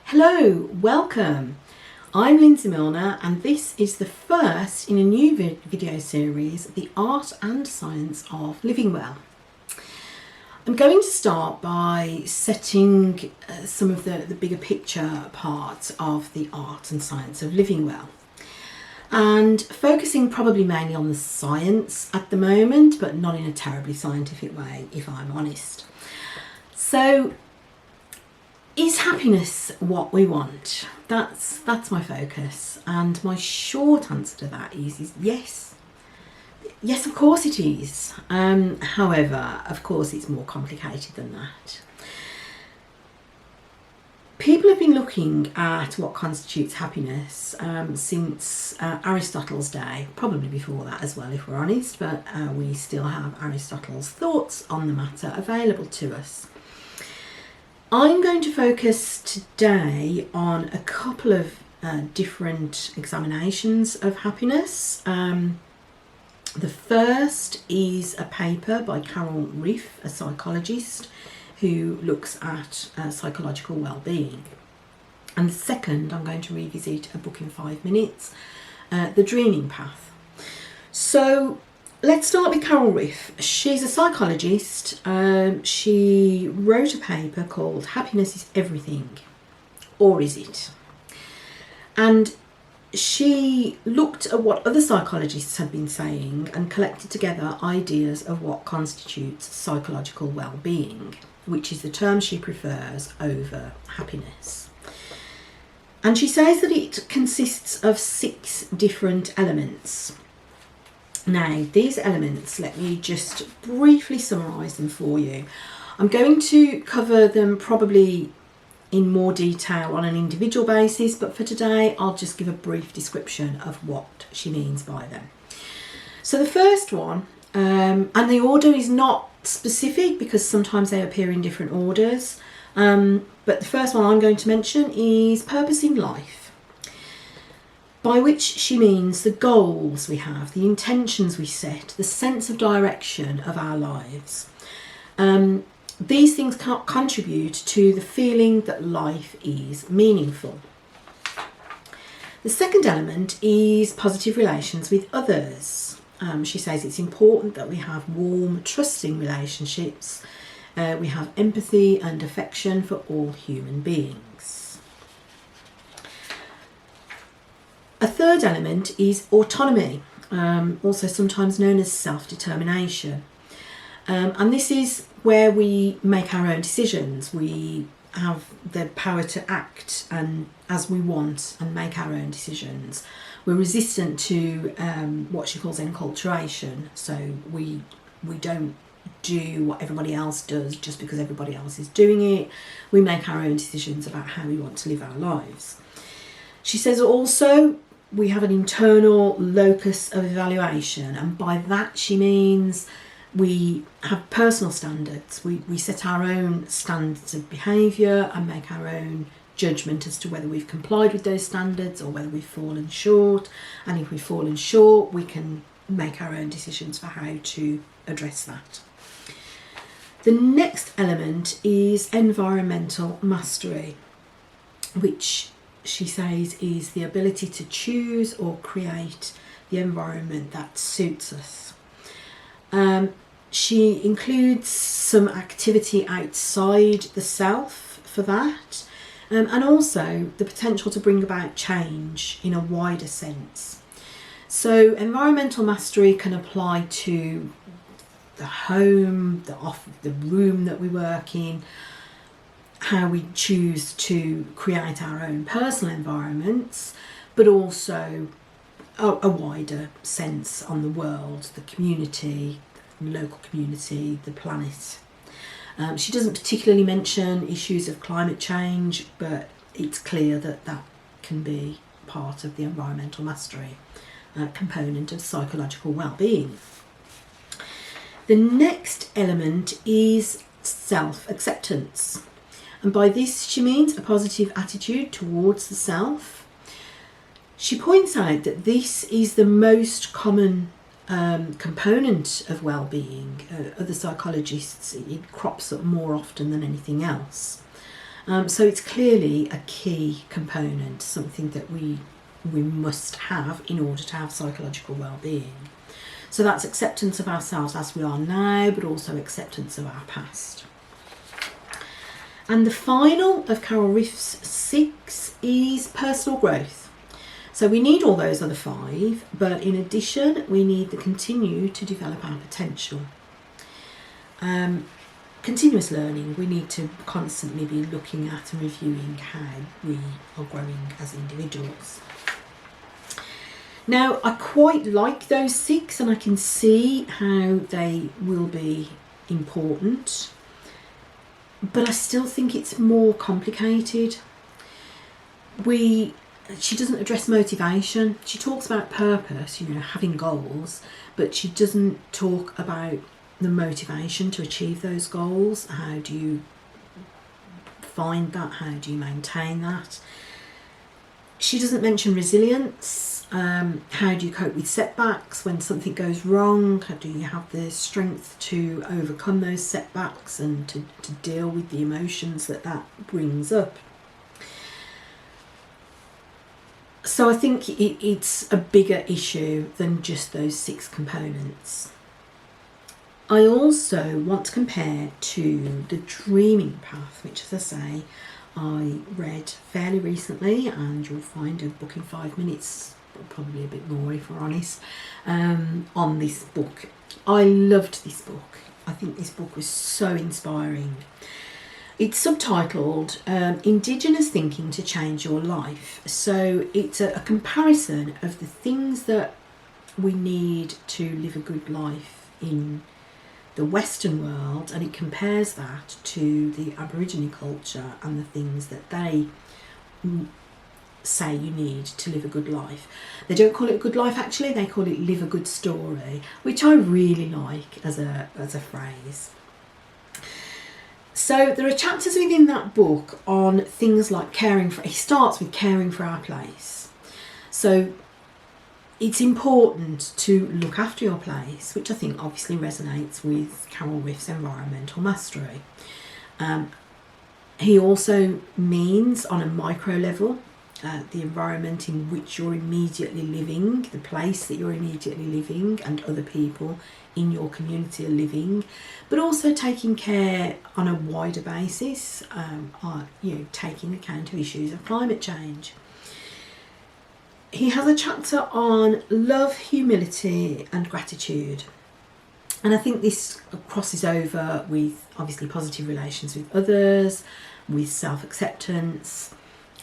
Hello, welcome. I'm Lindsay Milner and this is the first in a new video series, The Art and Science of Living Well. I'm going to start by setting some of the bigger picture parts of the art and science of living well, and focusing probably mainly on the science at the moment, but not in a terribly scientific way, if I'm honest. So, is happiness what we want? That's my focus, and my short answer to that is yes. Yes, of course it is. However, of course it's more complicated than that. People have been looking at what constitutes happiness since Aristotle's day, probably before that as well if we're honest, but we still have Aristotle's thoughts on the matter available to us. I'm going to focus today on a couple of different examinations of happiness. The first is a paper by Carol Riff, a psychologist who looks at psychological well-being. And the second, I'm going to revisit a book in 5 minutes, The Dreaming Path. So let's start with Carol Riff. She's a psychologist. She wrote a paper called Happiness is Everything, or Is It? And she looked at what other psychologists had been saying and collected together ideas of what constitutes psychological well-being, which is the term she prefers over happiness. And she says that it consists of 6 different elements. Now, these elements, let me just briefly summarise them for you. I'm going to cover them probably in more detail on an individual basis, but for today I'll just give a brief description of what she means by them. So the first one, and the order is not specific because sometimes they appear in different orders, but the first one I'm going to mention is purpose in life, by which she means the goals we have, the intentions we set, the sense of direction of our lives. These things contribute to the feeling that life is meaningful. The second element is positive relations with others. She says it's important that we have warm, trusting relationships. We have empathy and affection for all human beings. A third element is autonomy, also sometimes known as self-determination. And this is where we make our own decisions. We have the power to act and as we want and make our own decisions. We're resistant to what she calls enculturation. So we don't do what everybody else does just because everybody else is doing it. We make our own decisions about how we want to live our lives. She says also we have an internal locus of evaluation, and by that she means we have personal standards. We set our own standards of behaviour and make our own judgment as to whether we've complied with those standards or whether we've fallen short. And if we've fallen short, we can make our own decisions for how to address that. The next element is environmental mastery, which she says is the ability to choose or create the environment that suits us. She includes some activity outside the self for that, and also the potential to bring about change in a wider sense. So environmental mastery can apply to the home, the room that we work in, how we choose to create our own personal environments, but also a wider sense on the world, the community, local community, the planet. She doesn't particularly mention issues of climate change, but it's clear that that can be part of the environmental mastery component of psychological well-being. The next element is self-acceptance, and by this she means a positive attitude towards the self. She points out that this is the most common component of well-being. Other psychologists, it crops up more often than anything else. So it's clearly a key component, something that we must have in order to have psychological well-being. So that's acceptance of ourselves as we are now, but also acceptance of our past. And the final of Carol Riff's 6 is personal growth. So we need all those other 5, but in addition, we need to continue to develop our potential. Continuous learning, we need to constantly be looking at and reviewing how we are growing as individuals. Now, I quite like those 6 and I can see how they will be important, but I still think it's more complicated. She doesn't address motivation. She talks about purpose, having goals, but she doesn't talk about the motivation to achieve those goals. How do you find that? How do you maintain that? She doesn't mention resilience. How do you cope with setbacks when something goes wrong? How do you have the strength to overcome those setbacks and to deal with the emotions that brings up? So I think it's a bigger issue than just those 6 components. I also want to compare to the Dreaming Path, which, as I say, I read fairly recently, and you'll find a book in 5 minutes, probably a bit more if we're honest, on this book. I loved this book. I think this book was so inspiring. It's subtitled Indigenous Thinking to Change Your Life. So it's a comparison of the things that we need to live a good life in the Western world, and it compares that to the Aboriginal culture and the things that they say you need to live a good life. They don't call it a good life, actually, they call it live a good story, which I really like as a phrase. So there are chapters within that book on things like caring for, he starts with caring for our place. So it's important to look after your place, which I think obviously resonates with Carol Riff's environmental mastery. He also means on a micro level, the environment in which you're immediately living, the place that you're immediately living and other people in your community are living, but also taking care on a wider basis, taking account of issues of climate change. He has a chapter on love, humility and gratitude. And I think this crosses over with obviously positive relations with others, with self-acceptance.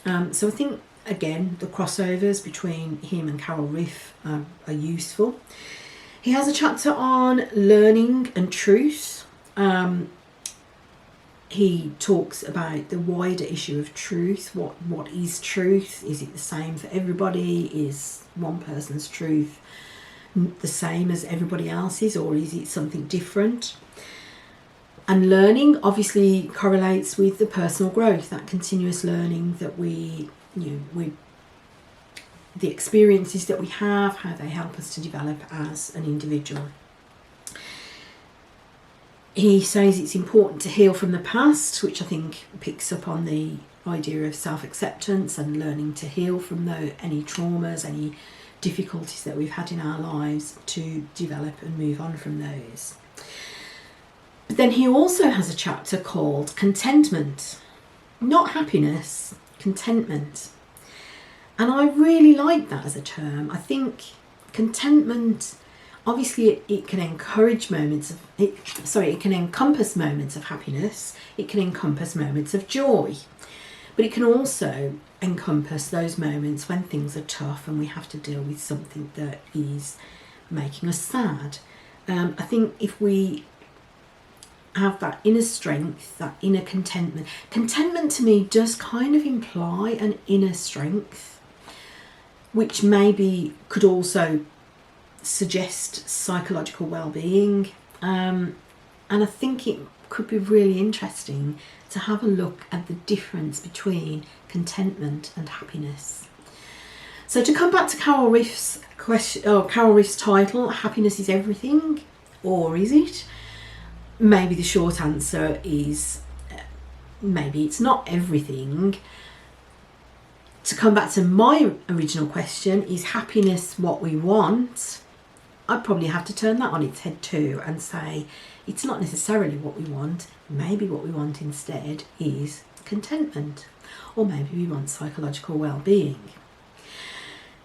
So I think, again, the crossovers between him and Carol Riff are useful. He has a chapter on learning and truth. He talks about the wider issue of truth. What is truth? Is it the same for everybody? Is one person's truth the same as everybody else's, or is it something different? And learning obviously correlates with the personal growth, that continuous learning that the experiences that we have, how they help us to develop as an individual. He says it's important to heal from the past, which I think picks up on the idea of self-acceptance and learning to heal from any traumas, any difficulties that we've had in our lives, to develop and move on from those. But then he also has a chapter called contentment, not happiness, contentment. And I really like that as a term. I think contentment, obviously it can encourage it can encompass moments of happiness, it can encompass moments of joy, but it can also encompass those moments when things are tough and we have to deal with something that is making us sad. I think if we have that inner strength, that inner contentment to me does kind of imply an inner strength, which maybe could also suggest psychological well-being, and I think it could be really interesting to have a look at the difference between contentment and happiness. So to come back to Carol Riff's title, happiness is everything, or is it? Maybe the short answer is maybe it's not everything. To come back to my original question, is happiness what we want? I'd probably have to turn that on its head too and say it's not necessarily what we want. Maybe what we want instead is contentment, or maybe we want psychological well-being.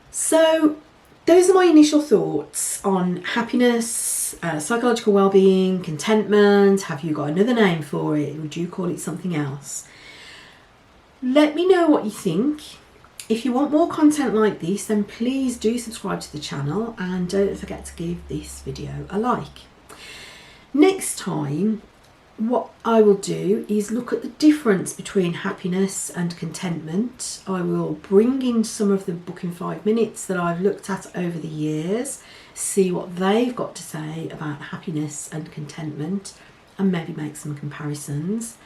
So those are my initial thoughts on happiness, psychological well-being, contentment. Have you got another name for it? Would you call it something else? Let me know what you think. If you want more content like this, then please do subscribe to the channel and don't forget to give this video a like. Next time, what I will do is look at the difference between happiness and contentment. I will bring in some of the Book in 5 Minutes that I've looked at over the years, see what they've got to say about happiness and contentment, and maybe make some comparisons.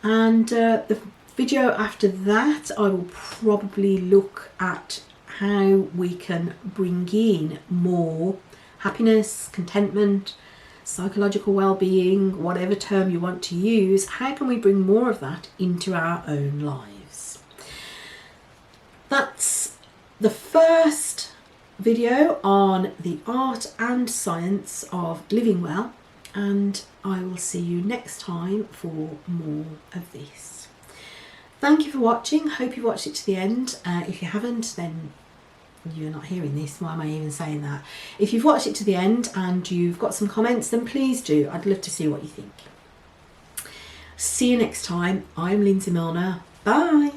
And the video after that, I will probably look at how we can bring in more happiness, contentment, psychological well-being, whatever term you want to use. How can we bring more of that into our own lives? That's the first video on the art and science of living well, and I will see you next time for more of this. Thank you for watching. Hope you watched it to the end. If you haven't, then you're not hearing this. Why am I even saying that? If you've watched it to the end and you've got some comments, then please do. I'd love to see what you think. See you next time. I'm Lindsay Milner. Bye.